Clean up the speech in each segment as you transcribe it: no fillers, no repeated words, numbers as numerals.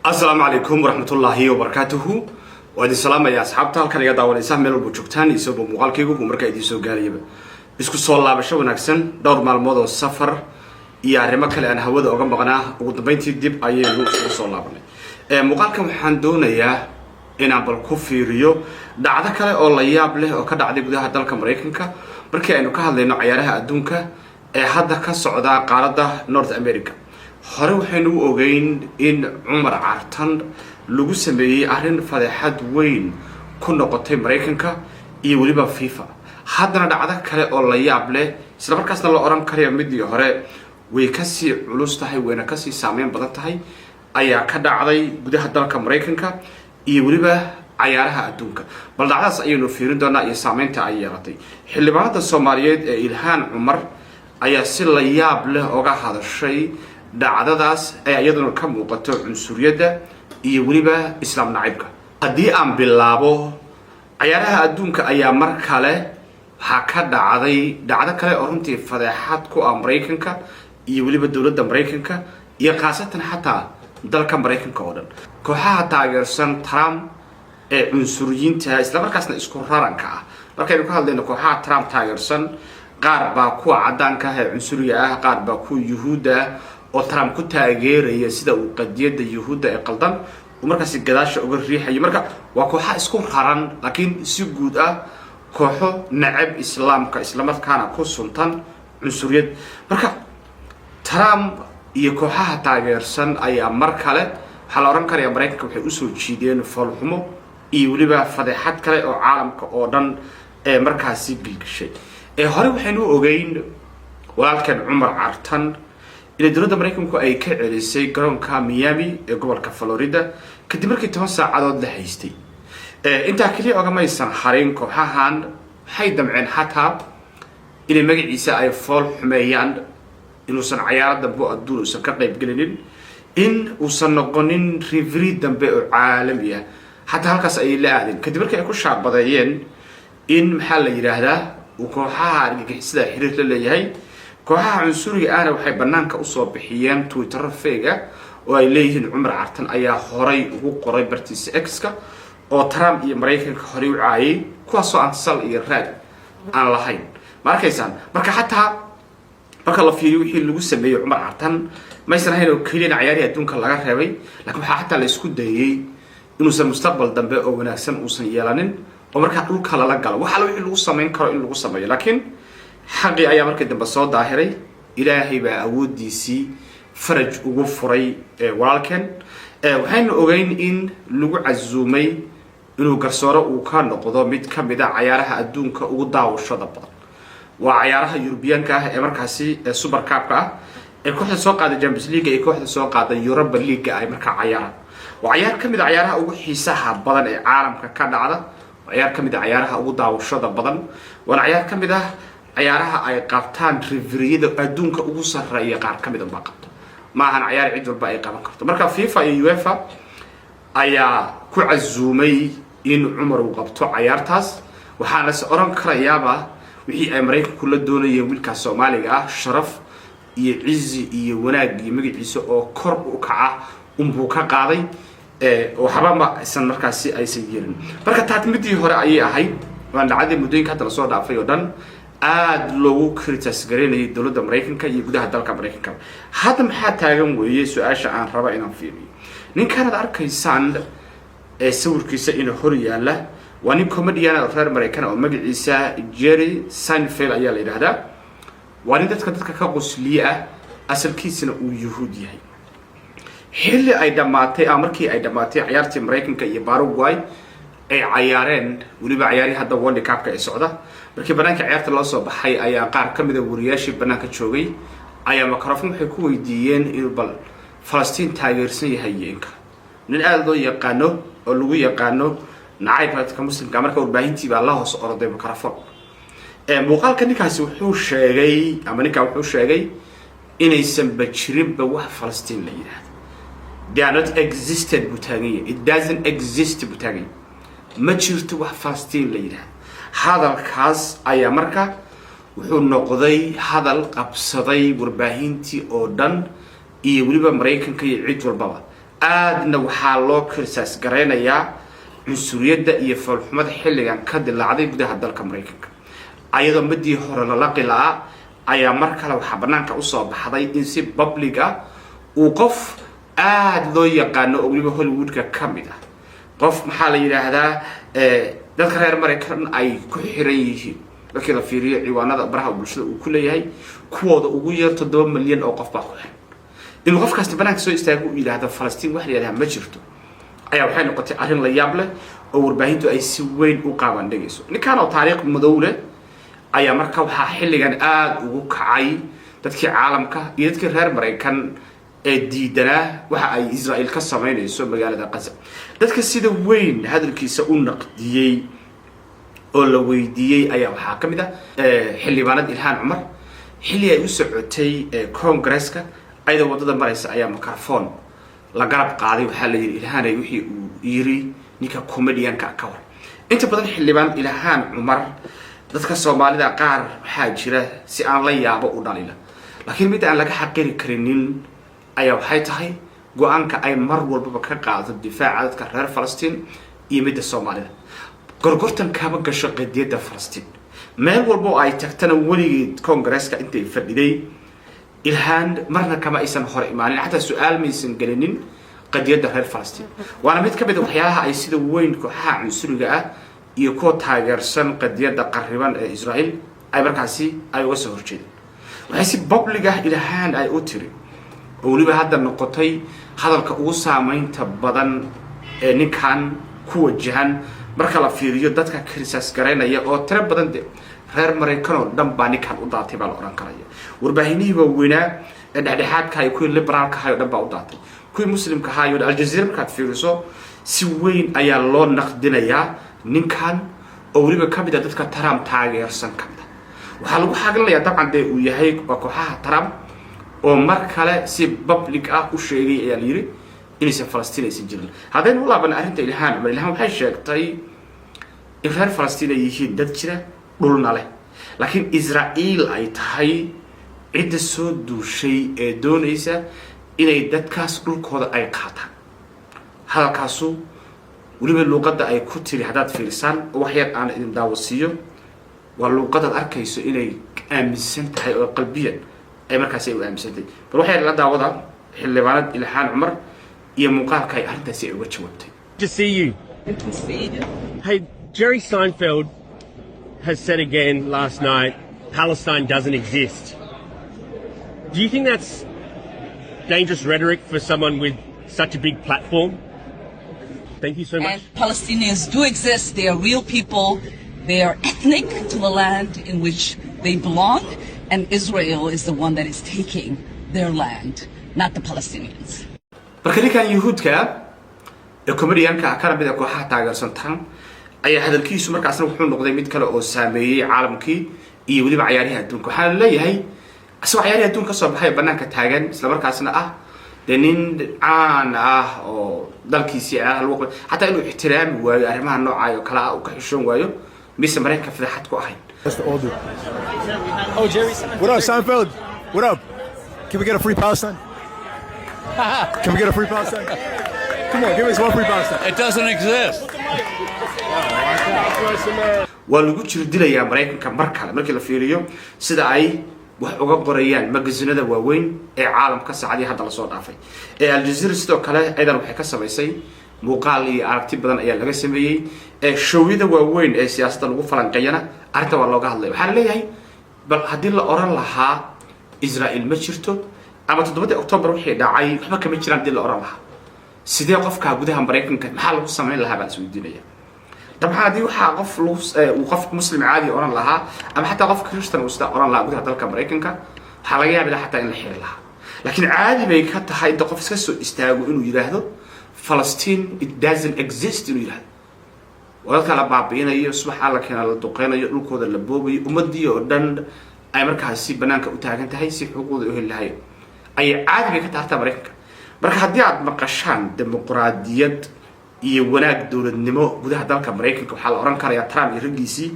السلام عليكم ورحمة الله وبركاته. وادي السلام يا أصحاب هالكن يا داون إنسان ميل بوجوكتان يسوب مقالكيكو ومركا يدي سو غاريبا isku soo laabasho wanaagsan dhowr maalmood oo safar iyo arrimo kale aan hawada uga maqnaa ugu dambeyntii dib ayaynu isku soo laabanay muuqaalkan waxaan doonayaa inaan bal ku fiiriyo dhacdo kale oo la yaab leh oo ka dhacday gudaha dalka Mareykanka markii aynu ka hadlayno ciyaaraha adduunka ee hadda ka socda qaaradda North America. hore waxaynu ogeyn in Umar Cartan lagu sameeyay arrin fadeexad weyn ku noqotay Mareykanka iyo waliba FIFA. haddana dhacdo kale oo la yaab leh isla markaasna la oran karayo midii hore way ka sii culus tahay wayna ka sii saameyn badan tahay ayaa ka dhacday gudaha dalka Mareykanka iyo waliba ciyaaraha adduunka. bal dhacdaas ayaynu fiirin doonaa iyo saameynta ay yeelatay. xildhibaanada Soomaaliyeed ee Ilhaan Umar ayaa si la yaab leh uga hadashay dhacdadaas ay iyaduna ka muuqato cunsuriyada iyo waliba islaam naciibka. haddii aan bilaabo ciyaaraha adduunka ayaa mar kale waxaa ka dhacday dhacdo kale oo runtii fadeexad ku ah Mareykanka iyo waliba dawladda Mareykanka iyo qaasatan xataa dalka Mareykanka oo dhan. kooxaha taageersan Trump ee cunsuriyiinta isla markaasna isku raranka ah markaynu ka hadlayno kooxaha Trump taageersan qaar baa kuwa cadaanka ah ee cunsuriga ah qaar baa kuwa yuhuuda oo Trump ku taageeraya sida uu qadiyada yuhuuda ee qaldan markaasi gadaasha uga riixay. marka waa kooxo isku raran laakiin si guud ah kooxo nacab islaamka isla markaana ku suntan cunsuriyad. marka Trump iyo kooxaha taageersan ayaa mar kale waxa la oran karayaa Mareykanka waxay u soo jiideen falxumo iyo waliba fadeexad kale oo caalamka oo dhan ee markaasi bilgishay. hore waxaynu ogeyn walaalkan Umar Cartan إلى دولة أمريكا أي كعلسي garoonka Miami gobolka Florida kadib markii 10 saacadood la haystay. inta kaliya oga maysan xareen kooxahan waxay damceen xataa inay magaciisa ay fool xumeeyaan inuusan ciyaar dambe oo adduun uusan ka qayb gelinin in uusan noqonin referee dambe oo caalami ah xataa halkaas ay la aadeen kadib markii ay ku shaabadeeyeen in maxaa la yiraahdaa uu kooxaha argagixisada xiriir la leeyahay. kooxaha cunsuriga ahna waxay banaanka u soo bixiyeen Twitter feega oo ay leeyihiin Umar Cartan ayaa horay ugu qoray bartiisa X-ka oo Trump iyo Mareykanka horay u caayay kuwaasoo aan sal iyo raad aan lahayn. markaysan marka xataa marka la fiiriyo wixii lagu sameeyay Umar Cartan ma aysan ahayn oo kaliya ciyaaraha adduunka laga reebay laakiin waxa xataa la isku dayay inuusan mustaqbal dambe oo wanaagsan uusan yeelanin oo marka dhulka la galo waxa wixii lagu sameyn karo in lagu sameeyo laakiin xaqi ayaa markii dambe soo daahiray ilaahay baa awoodiisii faraj ugu furay walaalkan. waxaynu ogeyn in lagu casuumay inuu garsoore uu ka noqdo mid ka mid ah ciyaaraha adduunka ugu daawashada badan waa ciyaaraha European-ka ah ee markaasi Super Cup-ka ah ee kooxda soo qaaday Champions League ee kooxda soo qaaday Europa League ay markaa ciyaaraan. waa ciyaar ka mid ah ciyaaraha ugu xiisaha badan ee caalamka ka dhacda waa ciyaar ka mid ah ciyaaraha ugu daawashada badan waa ciyaar ka mid ah ciyaaraha ay qabtaan refereeyada adduunka ugu sareeya qaar ka mid ah qabto ma ahan ciyaar cid walba ay qaban karto. marka FIFA iyo UEFA ayaa ku casuumay in Umar uu qabto ciyaartaas waxaana la oran karayaaba wixii ay Mareykanku la doonayeen wiilka Soomaaliga ah sharaf iyo cizi iyo wanaag iyo magaciisa oo kor u kaca buu ka qaaday oo xabama isan markaasi ay sayeerin. marka taatmidii hore ayay ahayd waan dhacday muddooyinka hadda la soo dhaafay oo dhan aad loogu criticize gareynayay dawladda Mareykanka iyo gudaha dalka Mareykanka. hadda maxaa taagan weeyay su'aasha aan raba inaan fiiriyo ninkan aad arkaysaan sawirkiisa in hor yaala waa nin comedian oo reer Mareykan oo magaciisa Jerry Seinfeld ayaa la yiraahdaa. waa nin dadka ka qosliya asalkiisana uu yuhuud yahay. xilli ay dhamaatay markii ay dhamaatay ciyaartii Mareykanka iyo Paraguay ay ciyaareen waliba ciyaarihii hadda World Cup-ka ee socda markii banaanka ciyaarta loo soo baxay ayaa qaar ka mid ah wariyaashii banaanka joogay ayaa microphone waxay ku weydiiyeen in bal Falastiin taageersan yahay inka nin aad loo yaqaano oo lagu yaqaano nacaybka muslimka marka warbaahintii baa la hoos orday microphone. muuqaalka ninkaasi wuxuu sheegay inaysan bajirinba wax Falastiin la yiraahdo. they are not existed butagay it doesn't exist butagay ma jirto wax Falastiin la yiraahdo. hadalkaas ayaa marka wuxuu noqday hadal qabsaday warbaahintii oo dhan iyo waliba Mareykanka iyo cid walba aadna waxaa loo kirsaas gareynayaa cunsuriyadda iyo foolxumada xilligan ka dilaacday gudaha dalka Mareykanka ayadoo madii hore la qilaa ayaa mar kale waxa banaanka u soo baxday in si public ah uu qof aad loo yaqaano oo waliba Hollywoodka kamid ah qof maxaa la yiraahdaa dadka reer Mareykan ay ku xiran yihiin markii la fiiriyo ciwaanada baraha bulshada uu ku leeyahay kuwooda ugu yar 7 milyan oo qof baa ku xiran in qofkaas banaanka soo istaago uu yiraahdo Falastiin wax leeyahay ma jirto ayaa waxay noqotay arrin la yaab leh oo warbaahintu ay si weyn u qaaban dhigayso ninkan oo taariikh madow leh ayaa markaa waxaa xilligan aad ugu kacay dadkii caalamka iyo dadkii reer Mareykan ee diidanaa waxa ay Israa'iil ka sameynayso magaalada Gaza dadka sida weyn hadalkiisa u naqdiyay oo la weydiiyay ayaa waxaa kamid ah xildhibaanad Ilhaan Cumar xilli ay u socotay Congress-ka ayadoo wadada maraysa ayaa microphone la garab qaaday waxa la yiri Ilhaan ay wixii uu yiri ninka comedian-ka ka war inta badan xildhibaan Ilhaan Cumar dadka Soomaalida qaar waxa jira si aan la yaabo u dhalila laakiin mid aan laga xaqiri karinin ayaa waxay tahay go'aanka ay mar walba ka qaado difaaca dadka reer Falastiin iyo midda Soomaalida gorgortan kaba gasho qadiyada Falastiin meel walba ay tagtana waligeed Congress-ka intay fadhiday Ilhaan marna kama aysan hor imaanin hatta su'aal maysan galinin qadiyada reer Falastiin waana mid ka mid ah waxyaalaha ay sida weyn kooxaha cunsuriga ah iyo ko taageersan qadiyada qariban ee Israa'iil ay markaasi ay uga soo horjeedeen waxay si public ah Ilhaan ay u tiri oo waliba hadda noqotay hadalka ugu saameynta badan ee ninkan ku wajahan marka la fiiriyo dadka kirsaas gareynaya oo tiro badan reer Mareykan oo dhan baa ninkan u daatay baa la oran karaya warbaahinihii waaweynaa ee dhexdhexaadka ay ku liberaalka ahay oo dhan baa u daatay kuwii muslimka ahaa iyo Al Jazeera markaad fiiriso si weyn ayaa loo naqdinayaa ninkan oo waliba kamid ah dadka Trump taageersan kamid ah waxaa lagu xaqlinayaa dabcan uu yahay kooxaha Trump oo mar kale si public ah u sheegay ayaa la yiri inaysan Falastiin aysan jirin haddana walaaban arrinta Ilhaan waxay sheegtay in reer Falastiin ay yihiin dad jira dhulna leh laakiin Israa'iil ay tahay cid soo duushay ee doonaysa inay dadkaas dhulkooda ay qaataan halkaasu waliba luqadda ay ku tiri hadaad fiirsan wax yar aan idin daawasiyo waa luqadda arkayso inay aaminsan tahay oo qalbiyan ay markaas ay u aaminsantay bal waxay la daawada xildhibaanad Ilhaan Cumar iyo muuqaalka ay arrintaasi ay uga jawaabtay to see you. Good to see you. Hey, Jerry Seinfeld has said again last night, Palestine doesn't exist. Do you think that's dangerous rhetoric for someone with such a big platform? Thank you so much. And Palestinians do exist. They are real people. They are ethnic to the land in which they belong. And Israel is the one that is taking their land, not the Palestinians. marka yahuudka ee comedian-ka ka mid ah kooxaha taageersantan ayaa hadalkiisu markaasna wuxuu noqday mid kale oo saameeyay caalamkii iyo waliba ciyaaraha adduunka waxa la leeyahay asoo ciyaaraha adduunka soo baxay banaanka taagan isla markaasna ah nin caan ah oo dalkiisii ah lagu hatta inuu ixtiraami waayo arrimaha noocaay oo kala ah u ka xishoon waayo mise Mareykanka fadaxad ku ahayn Oh, Jerry Seinfeld. What up, Seinfeld? What up? Can we get a free Palestine? Can we get a free Palestine? Come on, give us one free Palestine. It doesn't exist. waa lagu jiro dilayaa Mareykanka markale markii la fiiriyo sida ay wax uga qorayaan magazinada waaweyn ee caalamka saacadii hadda la soo dhaafay ee Al Jazeera sidoo kale aydan waxay ka sameysay muuqaal iyo aragti badan ayaa laga sameeyay ee showida waaweyn ee siyaasadda lagu falanqeeyana arrinta waa looga hadlay waxaa leeyahay bal hadii la oran lahaa Israa'iil ma jirto ama 7 October wixii dhacay waxba kama jiraan dil la oran lahaa sidee qofka gudaha Mareykanka maxaa lagu sameyn lahaa baan isweydiinaya dabcan hadii waxa qof muslim caadi oran lahaa ama xataa qof Christian uu sida oran lahaa gudaha dalka Mareykanka waxa laga yaabaa xataa in la xiri lahaa laakiin caadi bay ka tahay in qof iska soo istaago inuu yiraahdo Palestine it doesn't exist inuu yiraahdo wadalka la baabiinayo subax alla keena la duqeynayo dhulkooda la boobayo ummadii oo dhan ay markaasi banaanka u taagan tahay si xuquuqda u helahay ay caadi bay ka tahay Mareykanka marka hadii aad maqashaan dimuqraadiyad iyo wanaag dawladnimo gudaha dalka Mareykanka waxa la oran karayaa Trump iyo ragiisii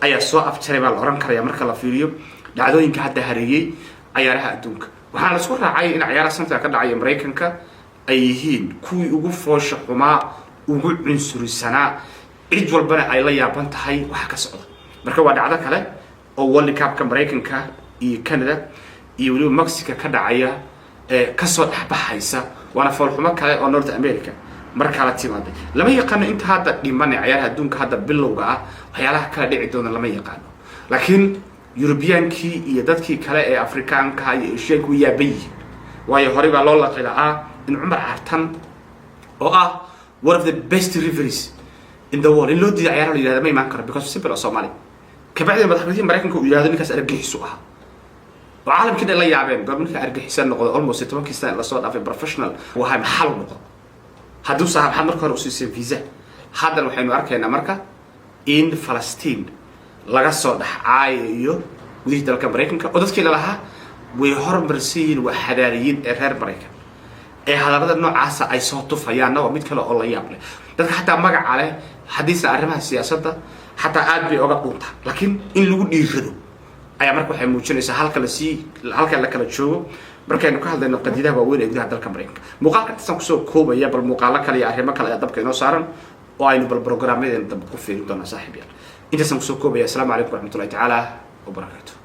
ayaa soo afjaray baa la oran karayaa marka la fiiriyo dhacdooyinka hadda hareeyay ciyaaraha adduunka waxaa la isku raacay in ciyaaraha sanadka ka dhacay Mareykanka أيهين كوي وقف وش حما وقول عنصر السنة عيد والبنا أي لا يابان تهاي وحكس عض مركب عدك على أول كاب كأمريكان كندا يقولوا مكسيكا كذا عيا كسر بحيسة وأنا فول حما كلا أو نورث أمريكا مركب على تيم هذا لما يقان أنت هذا لمن عيالها دون كهذا باللغة وعيالها كلا يعدون لما يقانو لكن يوروبيان كي يدتكي كلا أفريقيان كاي شيء كوي يبي وهي هريبة لولا قلا إن عمر عرتان أو one of the best rivers in the world. اللي دي عياره اللي هذا ما يمكن because simple Somali. كبعد ما دخلتين مريكان كو يهذا نكاس أرجح سوها. وعالم كده لا يعبين قبل منك أرجح سنة نقطة almost 8 سنة لصوت في professional وهاي محل نقطة. هدو صاحب محمد كاروسي فيزا. هذا الوحين أركان أمريكا in فلسطين. لقى صوت عايو ودي تلك مريكان كودت كده لها ويهرب برسيل وحداريين إرهاب مريكان. هذا النوع عسى أي صوت فيانا وميت كلا الله يابله. لكن حتى ما قع عليه حديث أرمها السياسة حتى عاد بيوقع قوتها. لكن إن لو يجدوا أي أمرك وحي موجين إذا هالك لسي هالك لك لتشوفه بركة إنه كهذا إنه قديده وين يقدر هذا الكامرين. مقالة تسمع كوبا يا بالمقالة كلي أرمك كلا يضرب كإنه صارن وأين بالبرنامج إنه تبقى في دون صاحبيا. إنت سمع كوبا يا السلام عليكم ورحمة الله تعالى وبركاته.